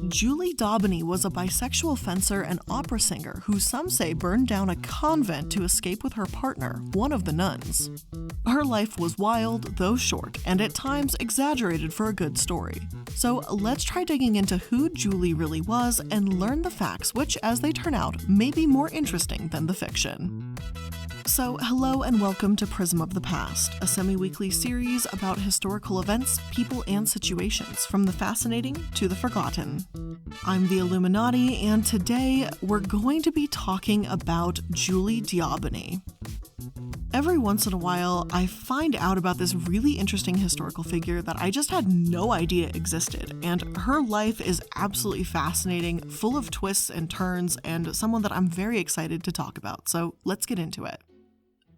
Julie Daubeny was a bisexual fencer and opera singer who some say burned down a convent to escape with her partner, one of the nuns. Her life was wild, though short, and at times exaggerated for a good story. So let's try digging into who Julie really was and learn the facts which, as they turn out, may be more interesting than the fiction. So hello and welcome to Prism of the Past, a semi-weekly series about historical events, people, and situations, from the fascinating to the forgotten. I'm the iilluminaughtii, and today we're going to be talking about Julie Daubeny. Every once in a while, I find out about this really interesting historical figure that I just had no idea existed, and her life is absolutely fascinating, full of twists and turns, and someone that I'm very excited to talk about, so let's get into it.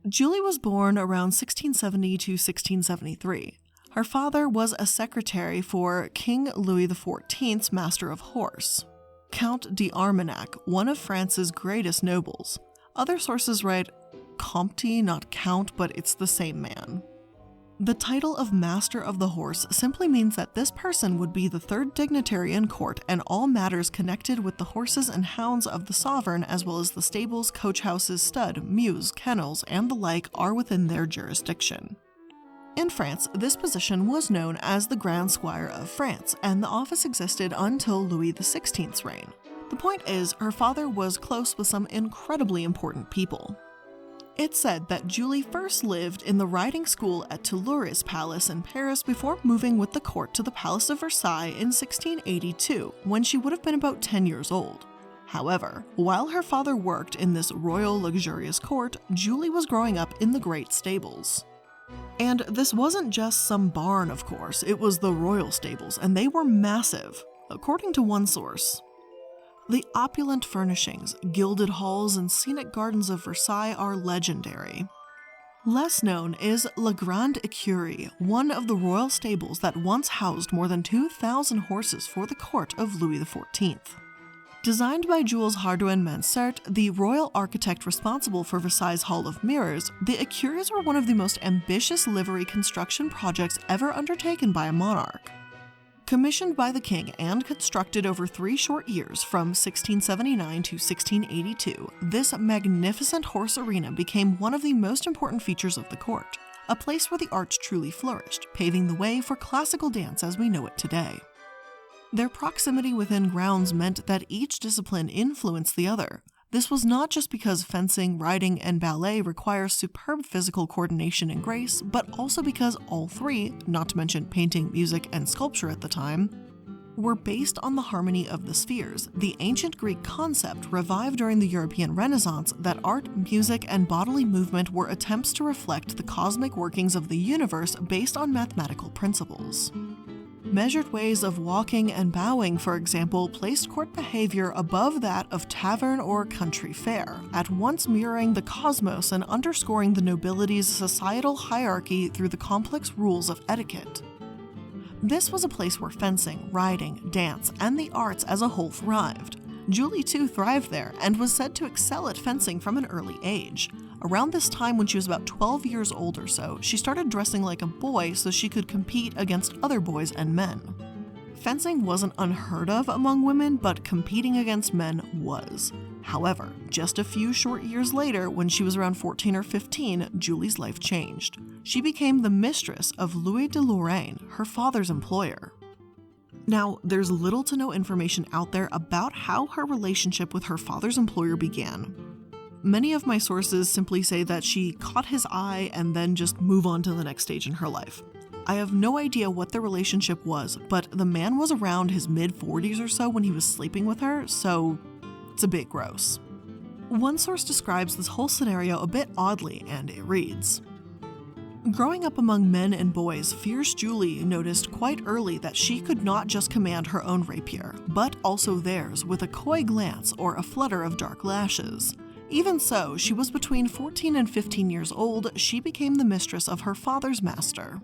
Julie was born around 1670 to 1673. Her father was a secretary for King Louis XIV's Master of Horse, Count d'Armagnac, one of France's greatest nobles. Other sources write Comte, not Count, but it's the same man. The title of Master of the Horse simply means that this person would be the third dignitary in court, and all matters connected with the horses and hounds of the sovereign, as well as the stables, coach houses, stud, mews, kennels, and the like, are within their jurisdiction. In France, this position was known as the Grand Squire of France, and the office existed until Louis XVI's reign. The point is, her father was close with some incredibly important people. It's said that Julie first lived in the riding school at Toulouse Palace in Paris before moving with the court to the Palace of Versailles in 1682, when she would have been about 10 years old. However, while her father worked in this royal luxurious court, Julie was growing up in the great stables. And this wasn't just some barn, of course, it was the royal stables, and they were massive, according to one source. The opulent furnishings, gilded halls, and scenic gardens of Versailles are legendary. Less known is La Grande Écurie, one of the royal stables that once housed more than 2,000 horses for the court of Louis XIV. Designed by Jules Hardouin-Mansart, the royal architect responsible for Versailles' Hall of Mirrors, the Écuries were one of the most ambitious livery construction projects ever undertaken by a monarch. Commissioned by the king and constructed over 3 short years from 1679 to 1682, this magnificent horse arena became one of the most important features of the court, a place where the arts truly flourished, paving the way for classical dance as we know it today. Their proximity within grounds meant that each discipline influenced the other. This was not just because fencing, riding, and ballet require superb physical coordination and grace, but also because all three, not to mention painting, music, and sculpture at the time, were based on the harmony of the spheres, the ancient Greek concept revived during the European Renaissance that art, music, and bodily movement were attempts to reflect the cosmic workings of the universe based on mathematical principles. Measured ways of walking and bowing, for example, placed court behavior above that of tavern or country fair, at once mirroring the cosmos and underscoring the nobility's societal hierarchy through the complex rules of etiquette. This was a place where fencing, riding, dance, and the arts as a whole thrived. Julie too thrived there and was said to excel at fencing from an early age. Around this time, when she was about 12 years old or so, she started dressing like a boy so she could compete against other boys and men. Fencing wasn't unheard of among women, but competing against men was. However, just a few short years later, when she was around 14 or 15, Julie's life changed. She became the mistress of Louis de Lorraine, her father's employer. Now, there's little to no information out there about how her relationship with her father's employer began. Many of my sources simply say that she caught his eye and then just move on to the next stage in her life. I have no idea what their relationship was, but the man was around his mid-40s or so when he was sleeping with her, so it's a bit gross. One source describes this whole scenario a bit oddly, and it reads, "Growing up among men and boys, fierce Julie noticed quite early that she could not just command her own rapier, but also theirs with a coy glance or a flutter of dark lashes. Even so, she was between 14 and 15 years old. She became the mistress of her father's master.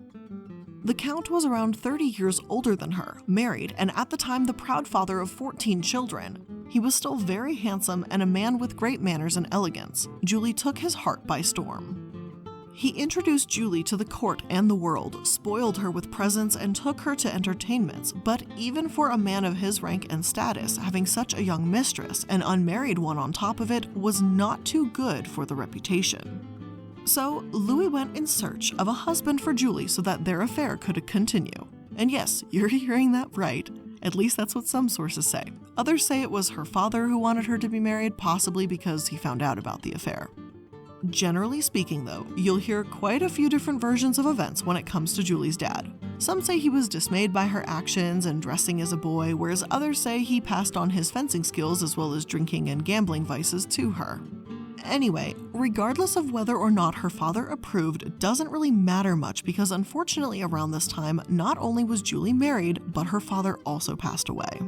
The Count was around 30 years older than her, married, and at the time the proud father of 14 children. He was still very handsome and a man with great manners and elegance. Julie took his heart by storm. He introduced Julie to the court and the world, spoiled her with presents, and took her to entertainments, but even for a man of his rank and status, having such a young mistress, an unmarried one on top of it, was not too good for the reputation. So Louis went in search of a husband for Julie so that their affair could continue. And yes, you're hearing that right. At least that's what some sources say. Others say it was her father who wanted her to be married, possibly because he found out about the affair. Generally speaking, though, you'll hear quite a few different versions of events when it comes to Julie's dad. Some say he was dismayed by her actions and dressing as a boy, whereas others say he passed on his fencing skills as well as drinking and gambling vices to her. Anyway, regardless of whether or not her father approved doesn't really matter much because unfortunately around this time, not only was Julie married, but her father also passed away.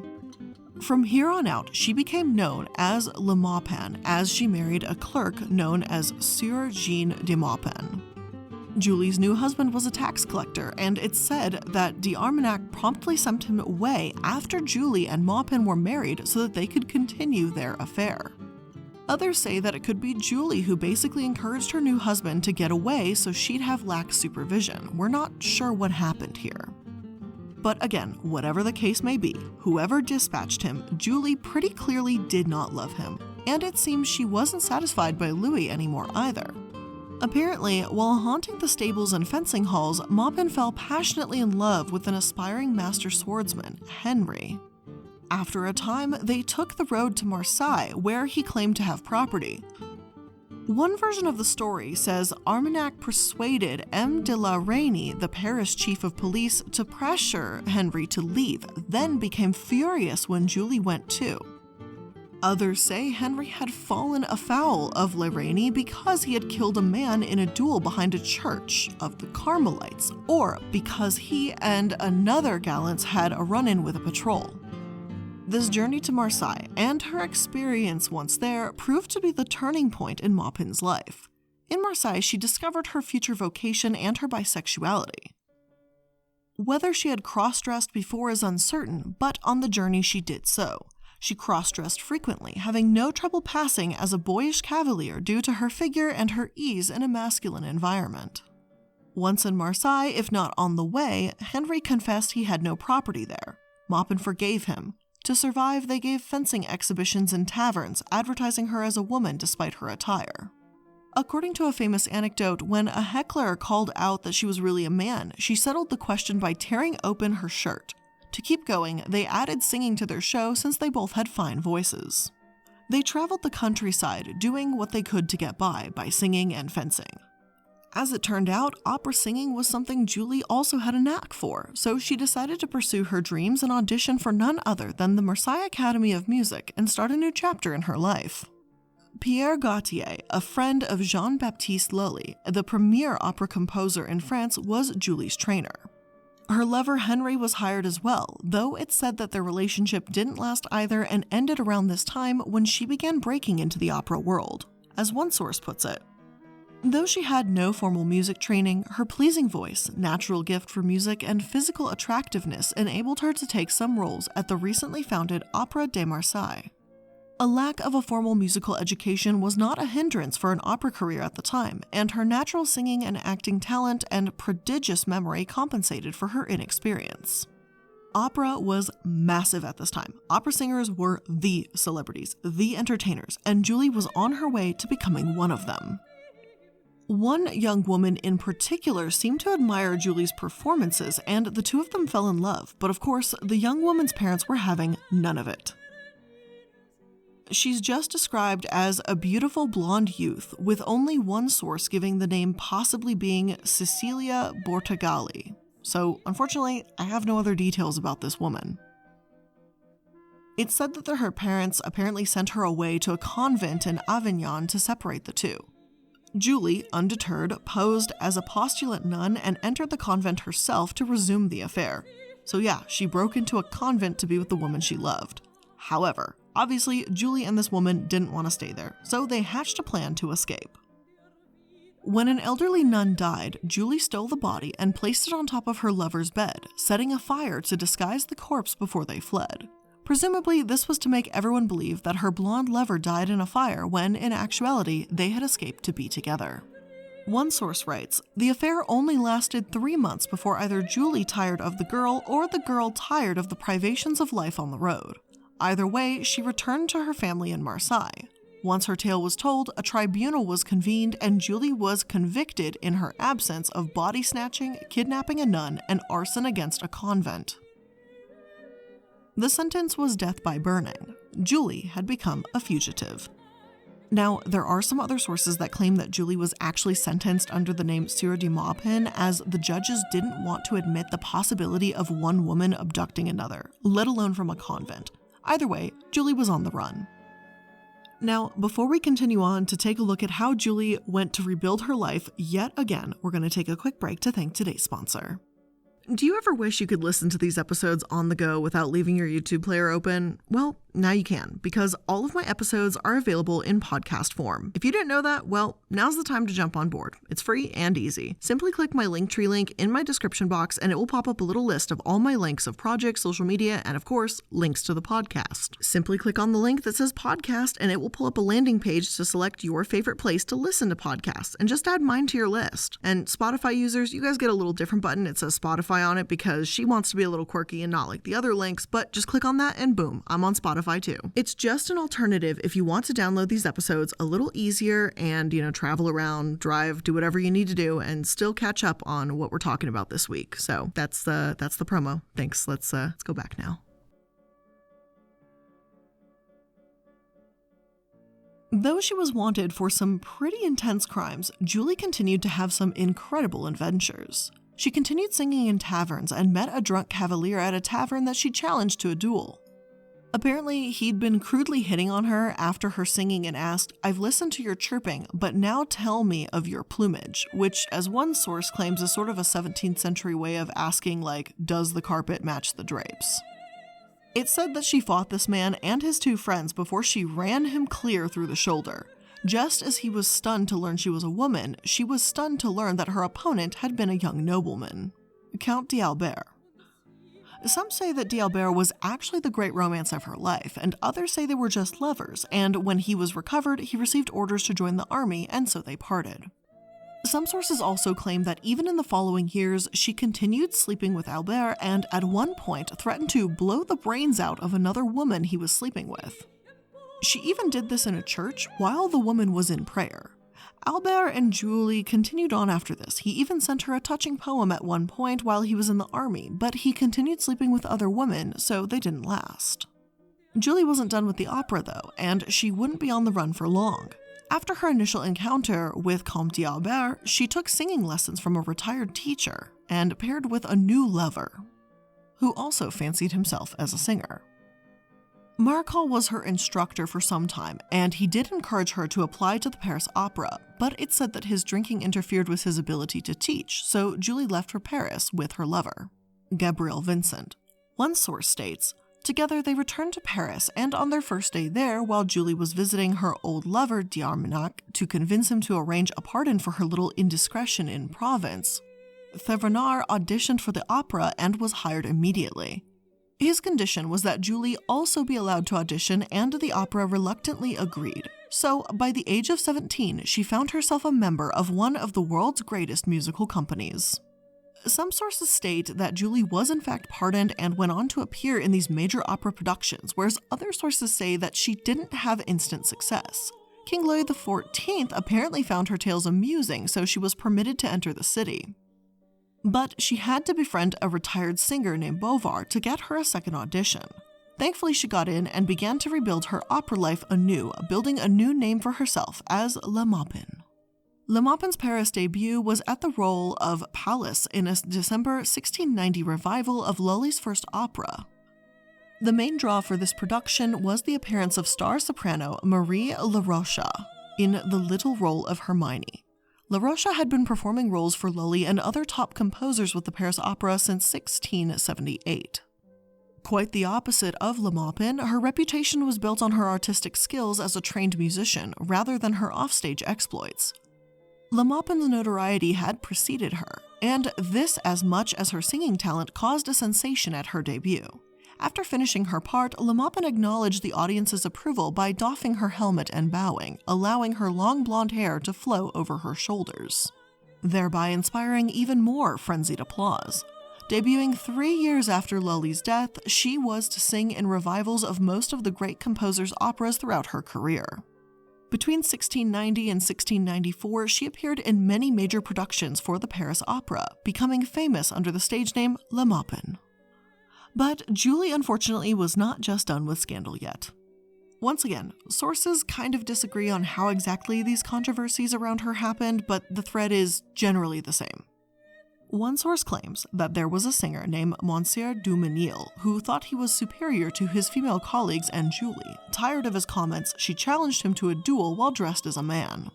From here on out, she became known as Le Maupin as she married a clerk known as Sieur Jean de Maupin. Julie's new husband was a tax collector, and it's said that d'Armagnac promptly sent him away after Julie and Maupin were married so that they could continue their affair. Others say that it could be Julie who basically encouraged her new husband to get away so she'd have lax supervision. We're not sure what happened here. But again, whatever the case may be, whoever dispatched him, Julie pretty clearly did not love him, and it seems she wasn't satisfied by Louis anymore either. Apparently, while haunting the stables and fencing halls, Maupin fell passionately in love with an aspiring master swordsman, Henry. After a time, they took the road to Marseille, where he claimed to have property. One version of the story says Armagnac persuaded M. de la Reynie, the Paris chief of police, to pressure Henry to leave, then became furious when Julie went too. Others say Henry had fallen afoul of La Reynie because he had killed a man in a duel behind a church of the Carmelites, or because he and another gallant had a run-in with a patrol. This journey to Marseille and her experience once there proved to be the turning point in Maupin's life. In Marseille, she discovered her future vocation and her bisexuality. Whether she had cross-dressed before is uncertain, but on the journey she did so. She cross-dressed frequently, having no trouble passing as a boyish cavalier due to her figure and her ease in a masculine environment. Once in Marseille, if not on the way, Henry confessed he had no property there. Maupin forgave him. To survive, they gave fencing exhibitions in taverns, advertising her as a woman despite her attire. According to a famous anecdote, when a heckler called out that she was really a man, she settled the question by tearing open her shirt. To keep going, they added singing to their show since they both had fine voices. They traveled the countryside, doing what they could to get by singing and fencing. As it turned out, opera singing was something Julie also had a knack for, so she decided to pursue her dreams and audition for none other than the Marseille Academy of Music and start a new chapter in her life. Pierre Gautier, a friend of Jean-Baptiste Lully, the premier opera composer in France, was Julie's trainer. Her lover Henry was hired as well, though it's said that their relationship didn't last either and ended around this time when she began breaking into the opera world. As one source puts it, though she had no formal music training, her pleasing voice, natural gift for music, and physical attractiveness enabled her to take some roles at the recently founded Opéra de Marseille. A lack of a formal musical education was not a hindrance for an opera career at the time, and her natural singing and acting talent and prodigious memory compensated for her inexperience. Opera was massive at this time. Opera singers were the celebrities, the entertainers, and Julie was on her way to becoming one of them. One young woman in particular seemed to admire Julie's performances, and the two of them fell in love, but of course, the young woman's parents were having none of it. She's just described as a beautiful blonde youth, with only one source giving the name possibly being Cecilia Bortagalli. So, unfortunately, I have no other details about this woman. It's said that her parents apparently sent her away to a convent in Avignon to separate the two. Julie, undeterred, posed as a postulant nun and entered the convent herself to resume the affair. So yeah, she broke into a convent to be with the woman she loved. However, obviously, Julie and this woman didn't want to stay there, so they hatched a plan to escape. When an elderly nun died, Julie stole the body and placed it on top of her lover's bed, setting a fire to disguise the corpse before they fled. Presumably, this was to make everyone believe that her blonde lover died in a fire when, in actuality, they had escaped to be together. One source writes, the affair only lasted 3 months before either Julie tired of the girl or the girl tired of the privations of life on the road. Either way, she returned to her family in Marseille. Once her tale was told, a tribunal was convened and Julie was convicted in her absence of body snatching, kidnapping a nun, and arson against a convent. The sentence was death by burning. Julie had become a fugitive. Now, there are some other sources that claim that Julie was actually sentenced under the name Sœur de Maupin, as the judges didn't want to admit the possibility of one woman abducting another, let alone from a convent. Either way, Julie was on the run. Now, before we continue on to take a look at how Julie went to rebuild her life yet again, we're going to take a quick break to thank today's sponsor. Do you ever wish you could listen to these episodes on the go without leaving your YouTube player open? Well, now you can, because all of my episodes are available in podcast form. If you didn't know that, well, now's the time to jump on board. It's free and easy. Simply click my Linktree link in my description box and it will pop up a little list of all my links of projects, social media, and of course, links to the podcast. Simply click on the link that says podcast and it will pull up a landing page to select your favorite place to listen to podcasts and just add mine to your list. And Spotify users, you guys get a little different button. It says Spotify on it because she wants to be a little quirky and not like the other links, but just click on that and boom, I'm on Spotify too. It's just an alternative if you want to download these episodes a little easier and, travel around, drive, do whatever you need to do and still catch up on what we're talking about this week. So that's the promo. Thanks. Let's go back now. Though she was wanted for some pretty intense crimes, Julie continued to have some incredible adventures. She continued singing in taverns and met a drunk cavalier at a tavern that she challenged to a duel. Apparently, he'd been crudely hitting on her after her singing and asked, "I've listened to your chirping, but now tell me of your plumage," which, as one source claims, is sort of a 17th century way of asking, like, does the carpet match the drapes? It's said that she fought this man and his 2 friends before she ran him clear through the shoulder. Just as he was stunned to learn she was a woman, she was stunned to learn that her opponent had been a young nobleman, Count d'Albert. Some say that d'Albert was actually the great romance of her life, and others say they were just lovers, and when he was recovered, he received orders to join the army, and so they parted. Some sources also claim that even in the following years, she continued sleeping with Albert and at one point threatened to blow the brains out of another woman he was sleeping with. She even did this in a church while the woman was in prayer. Albert and Julie continued on after this. He even sent her a touching poem at one point while he was in the army, but he continued sleeping with other women, so they didn't last. Julie wasn't done with the opera though, and she wouldn't be on the run for long. After her initial encounter with Comte d'Albert, she took singing lessons from a retired teacher and paired with a new lover, who also fancied himself as a singer. Marcal was her instructor for some time, and he did encourage her to apply to the Paris Opera, but it's said that his drinking interfered with his ability to teach, so Julie left for Paris with her lover, Gabriel Vincent. One source states, together they returned to Paris, and on their first day there, while Julie was visiting her old lover d'Armagnac to convince him to arrange a pardon for her little indiscretion in Provence, Thevenard auditioned for the opera and was hired immediately. His condition was that Julie also be allowed to audition, and the opera reluctantly agreed. So, by the age of 17, she found herself a member of one of the world's greatest musical companies. Some sources state that Julie was in fact pardoned and went on to appear in these major opera productions, whereas other sources say that she didn't have instant success. King Louis XIV apparently found her tales amusing, so she was permitted to enter the city. But she had to befriend a retired singer named Bouvard to get her a second audition. Thankfully, she got in and began to rebuild her opera life anew, building a new name for herself as La Maupin. La Maupin's Paris debut was at the role of Pallas in a December 1690 revival of Lully's first opera. The main draw for this production was the appearance of star soprano Marie Larocha in the little role of Hermione. Larocha had been performing roles for Lully and other top composers with the Paris Opera since 1678. Quite the opposite of La Maupin, her reputation was built on her artistic skills as a trained musician rather than her offstage exploits. La Maupin's notoriety had preceded her, and this as much as her singing talent caused a sensation at her debut. After finishing her part, La Maupin acknowledged the audience's approval by doffing her helmet and bowing, allowing her long blonde hair to flow over her shoulders. thereby inspiring even more frenzied applause. Debuting 3 years after Lully's death, she was to sing in revivals of most of the great composer's operas throughout her career. Between 1690 and 1694, she appeared in many major productions for the Paris Opera, becoming famous under the stage name Le Maupin. But Julie unfortunately was not just done with scandal yet. Once again, sources kind of disagree on how exactly these controversies around her happened, but the thread is generally the same. One source claims that there was a singer named Monsieur Dumenil who thought he was superior to his female colleagues, and Julie, tired of his comments, she challenged him to a duel while dressed as a man.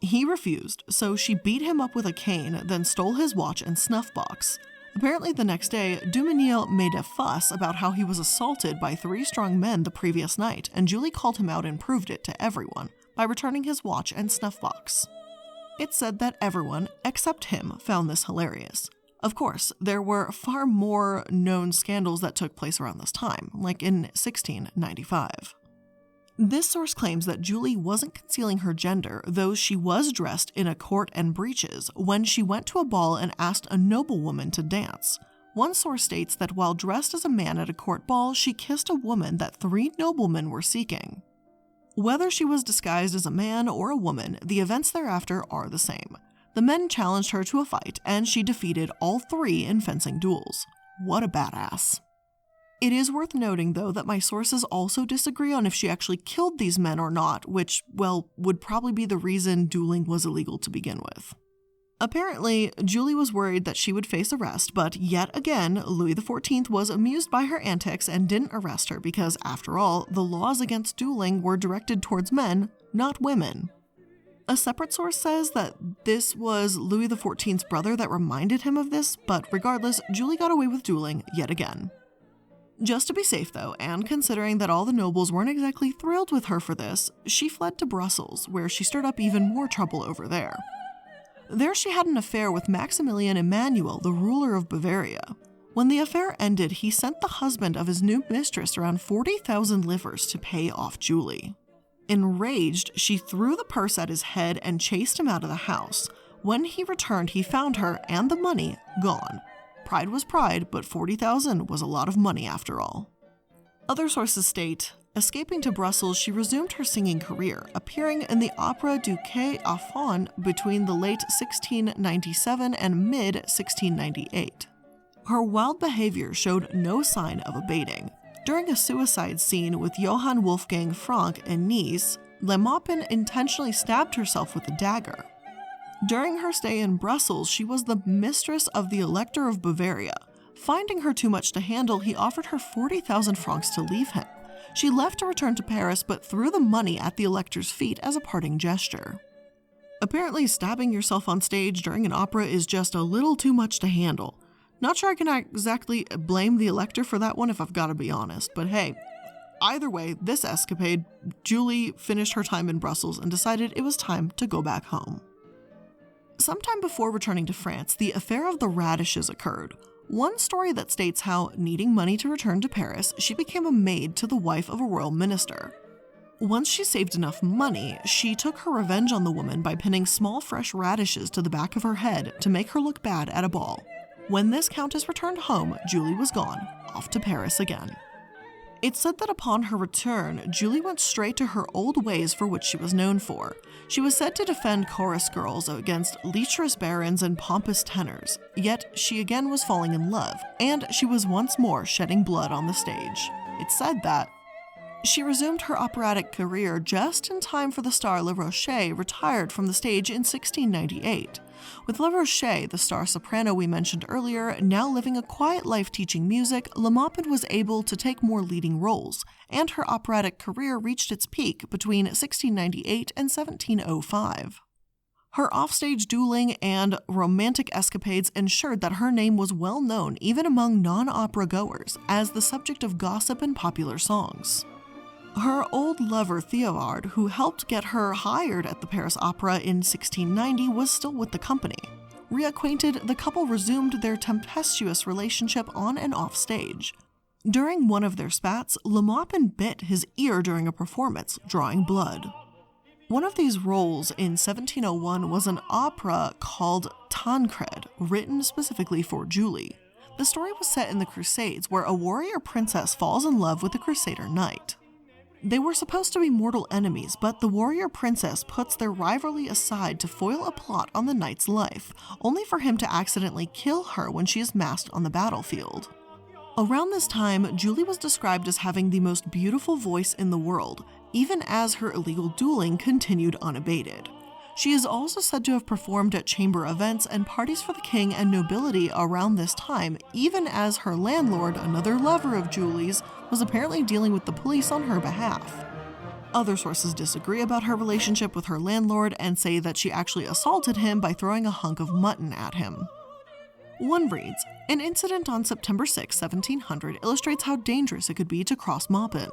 He refused, so she beat him up with a cane, then stole his watch and snuff box. Apparently the next day, Dumenil made a fuss about how he was assaulted by 3 strong men the previous night, and Julie called him out and proved it to everyone by returning his watch and snuff box. It's said that everyone, except him, found this hilarious. Of course, there were far more known scandals that took place around this time, like in 1695. This source claims that Julie wasn't concealing her gender, though she was dressed in a court and breeches when she went to a ball and asked a noblewoman to dance. One source states that while dressed as a man at a court ball, she kissed a woman that 3 noblemen were seeking. Whether she was disguised as a man or a woman, the events thereafter are the same. The men challenged her to a fight, and she defeated all 3 in fencing duels. What a badass. It is worth noting, though, that my sources also disagree on if she actually killed these men or not, which, well, would probably be the reason dueling was illegal to begin with. Apparently, Julie was worried that she would face arrest, but yet again, Louis XIV was amused by her antics and didn't arrest her because, after all, the laws against dueling were directed towards men, not women. A separate source says that this was Louis XIV's brother that reminded him of this, but regardless, Julie got away with dueling yet again. Just to be safe though, and considering that all the nobles weren't exactly thrilled with her for this, she fled to Brussels, where she stirred up even more trouble over there. There she had an affair with Maximilian Emanuel, the ruler of Bavaria. When the affair ended, he sent the husband of his new mistress around 40,000 livres to pay off Julie. Enraged, she threw the purse at his head and chased him out of the house. When he returned, he found her and the money gone. Pride was pride, but 40,000 was a lot of money after all. Other sources state, escaping to Brussels, she resumed her singing career, appearing in the Opera du Quai aux Fonds between the late 1697 and mid-1698. Her wild behavior showed no sign of abating. During a suicide scene with Johann Wolfgang Frank in Nice, Le Maupin intentionally stabbed herself with a dagger. During her stay in Brussels, she was the mistress of the Elector of Bavaria. Finding her too much to handle, he offered her 40,000 francs to leave him. She left to return to Paris, but threw the money at the Elector's feet as a parting gesture. Apparently, stabbing yourself on stage during an opera is just a little too much to handle. Not sure I can exactly blame the Elector for that one if I've got to be honest, but hey, either way, this escapade, Julie finished her time in Brussels and decided it was time to go back home. Sometime before returning to France, the affair of the radishes occurred. One story that states how, needing money to return to Paris, she became a maid to the wife of a royal minister. Once she saved enough money, she took her revenge on the woman by pinning small fresh radishes to the back of her head to make her look bad at a ball. When this countess returned home, Julie was gone, off to Paris again. It's said that upon her return, Julie went straight to her old ways for which she was known for. She was said to defend chorus girls against lecherous barons and pompous tenors, yet she again was falling in love, and she was once more shedding blood on the stage. It's said that she resumed her operatic career just in time for the star Le Rocher retired from the stage in 1698. With Le Rocher, the star soprano we mentioned earlier, now living a quiet life teaching music, Le Maupin was able to take more leading roles, and her operatic career reached its peak between 1698 and 1705. Her offstage dueling and romantic escapades ensured that her name was well known even among non-opera goers as the subject of gossip and popular songs. Her old lover Theobald, who helped get her hired at the Paris Opera in 1690, was still with the company. Reacquainted, the couple resumed their tempestuous relationship on and off stage. During one of their spats, Le Maupin bit his ear during a performance, drawing blood. One of these roles in 1701 was an opera called Tancred, written specifically for Julie. The story was set in the Crusades, where a warrior princess falls in love with a crusader knight. They were supposed to be mortal enemies, but the warrior princess puts their rivalry aside to foil a plot on the knight's life, only for him to accidentally kill her when she is masked on the battlefield. Around this time, Julie was described as having the most beautiful voice in the world, even as her illegal dueling continued unabated. She is also said to have performed at chamber events and parties for the king and nobility around this time, even as her landlord, another lover of Julie's, was apparently dealing with the police on her behalf. Other sources disagree about her relationship with her landlord and say that she actually assaulted him by throwing a hunk of mutton at him. One reads, "An incident on September 6, 1700 illustrates how dangerous it could be to cross Maupin.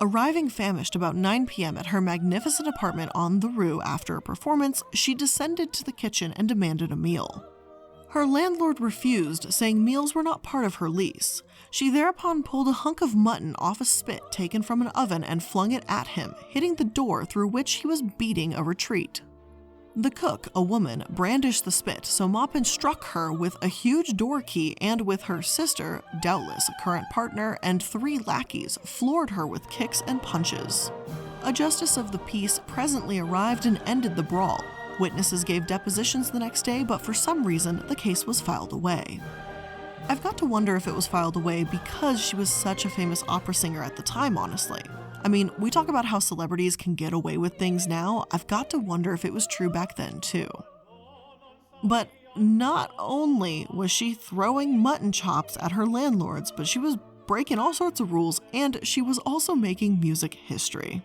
Arriving famished about 9 p.m. at her magnificent apartment on the Rue after a performance, she descended to the kitchen and demanded a meal. Her landlord refused, saying meals were not part of her lease. She thereupon pulled a hunk of mutton off a spit taken from an oven and flung it at him, hitting the door through which he was beating a retreat. The cook, a woman, brandished the spit, so Maupin struck her with a huge door key and with her sister, doubtless a current partner, and 3 lackeys, floored her with kicks and punches. A justice of the peace presently arrived and ended the brawl. Witnesses gave depositions the next day, but for some reason, the case was filed away." I've got to wonder if it was filed away because she was such a famous opera singer at the time, honestly. I mean, we talk about how celebrities can get away with things now. I've got to wonder if it was true back then, too. But not only was she throwing mutton chops at her landlords, but she was breaking all sorts of rules, and she was also making music history.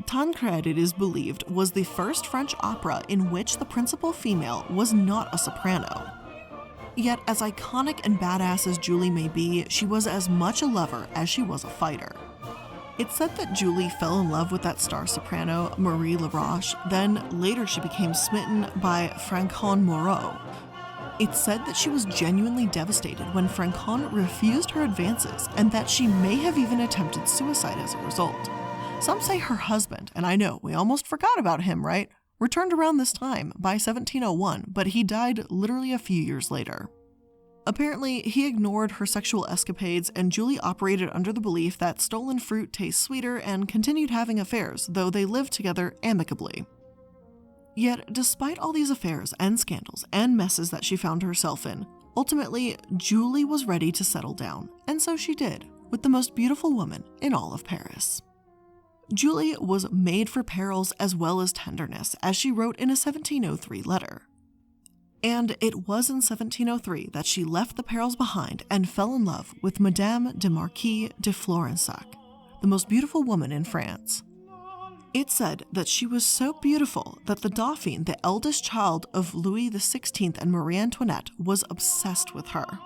Tancred, it is believed, was the first French opera in which the principal female was not a soprano. Yet, as iconic and badass as Julie may be, she was as much a lover as she was a fighter. It's said that Julie fell in love with that star soprano, Marie Laroche, then later she became smitten by Francon Moreau. It's said that she was genuinely devastated when Francon refused her advances and that she may have even attempted suicide as a result. Some say her husband, and I know, we almost forgot about him, right? Returned around this time, by 1701, but he died literally a few years later. Apparently, he ignored her sexual escapades, and Julie operated under the belief that stolen fruit tastes sweeter and continued having affairs, though they lived together amicably. Yet, despite all these affairs and scandals and messes that she found herself in, ultimately, Julie was ready to settle down, and so she did, with the most beautiful woman in all of Paris. Julie was made for perils as well as tenderness, as she wrote in a 1703 letter. And it was in 1703 that she left the perils behind and fell in love with Madame de Marquis de Florensac, the most beautiful woman in France. It's said that she was so beautiful that the Dauphin, the eldest child of Louis XVI and Marie Antoinette, was obsessed with her.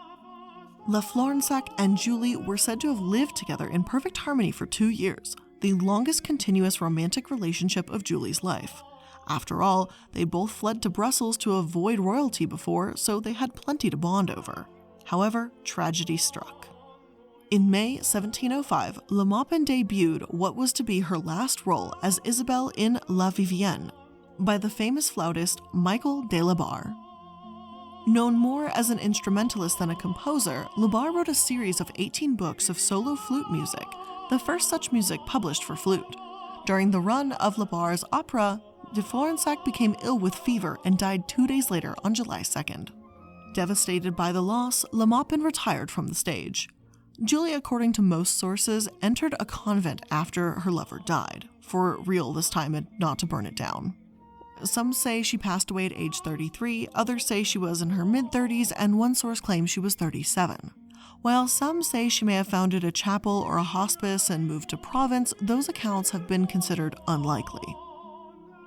La Florensac and Julie were said to have lived together in perfect harmony for 2 years, the longest continuous romantic relationship of Julie's life. After all, they both fled to Brussels to avoid royalty before, so they had plenty to bond over. However, tragedy struck. In May 1705, Le Maupin debuted what was to be her last role as Isabelle in La Vivienne by the famous flautist Michael de la Barre. Known more as an instrumentalist than a composer, Le Barre wrote a series of 18 books of solo flute music, the first such music published for flute. During the run of Le Barre's opera, de Florensac became ill with fever and died 2 days later on July 2nd. Devastated by the loss, Le Maupin retired from the stage. Julie, according to most sources, entered a convent after her lover died, for real this time and not to burn it down. Some say she passed away at age 33, others say she was in her mid-30s, and one source claims she was 37. While some say she may have founded a chapel or a hospice and moved to Provence, those accounts have been considered unlikely.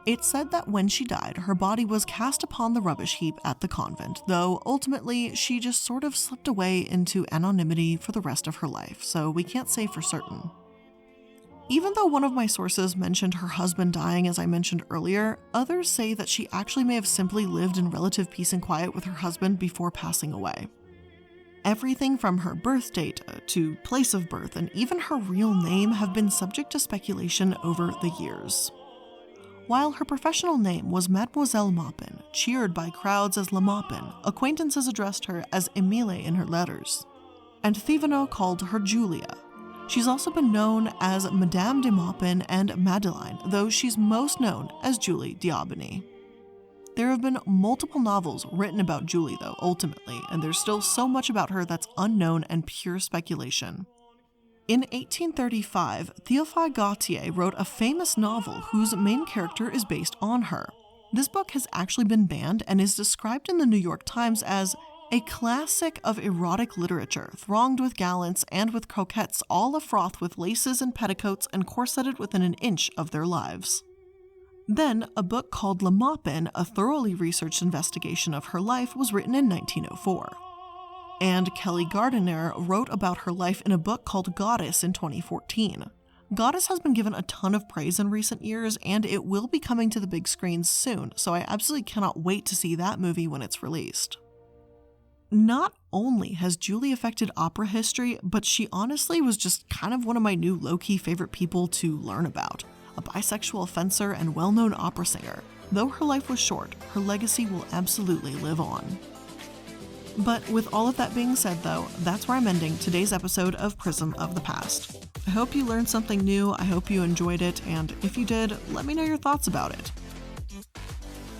It's said that when she died, her body was cast upon the rubbish heap at the convent, though ultimately she just sort of slipped away into anonymity for the rest of her life, so we can't say for certain. Even though one of my sources mentioned her husband dying as I mentioned earlier, others say that she actually may have simply lived in relative peace and quiet with her husband before passing away. Everything from her birth date to place of birth and even her real name have been subject to speculation over the years. While her professional name was Mademoiselle Maupin, cheered by crowds as La Maupin, acquaintances addressed her as Emile in her letters, and Thibodeau called her Julia. She's also been known as Madame de Maupin and Madeleine, though she's most known as Julie d'Aubigny. There have been multiple novels written about Julie, though, ultimately, and there's still so much about her that's unknown and pure speculation. In 1835, Théophile Gautier wrote a famous novel whose main character is based on her. This book has actually been banned and is described in the New York Times as a classic of erotic literature, thronged with gallants and with coquettes all afroth with laces and petticoats and corseted within an inch of their lives. Then, a book called La Maupin, a thoroughly researched investigation of her life, was written in 1904. And Kelly Gardiner wrote about her life in a book called Goddess in 2014. Goddess has been given a ton of praise in recent years, and it will be coming to the big screens soon, so I absolutely cannot wait to see that movie when it's released. Not only has Julie affected opera history, but she honestly was just kind of one of my new low-key favorite people to learn about. A bisexual fencer and well-known opera singer. Though her life was short, her legacy will absolutely live on. But with all of that being said though, that's where I'm ending today's episode of Prism of the Past. I hope you learned something new, I hope you enjoyed it, and if you did, let me know your thoughts about it.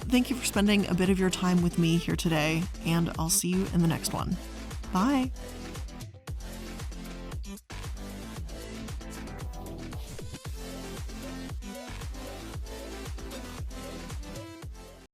Thank you for spending a bit of your time with me here today, and I'll see you in the next one. Bye!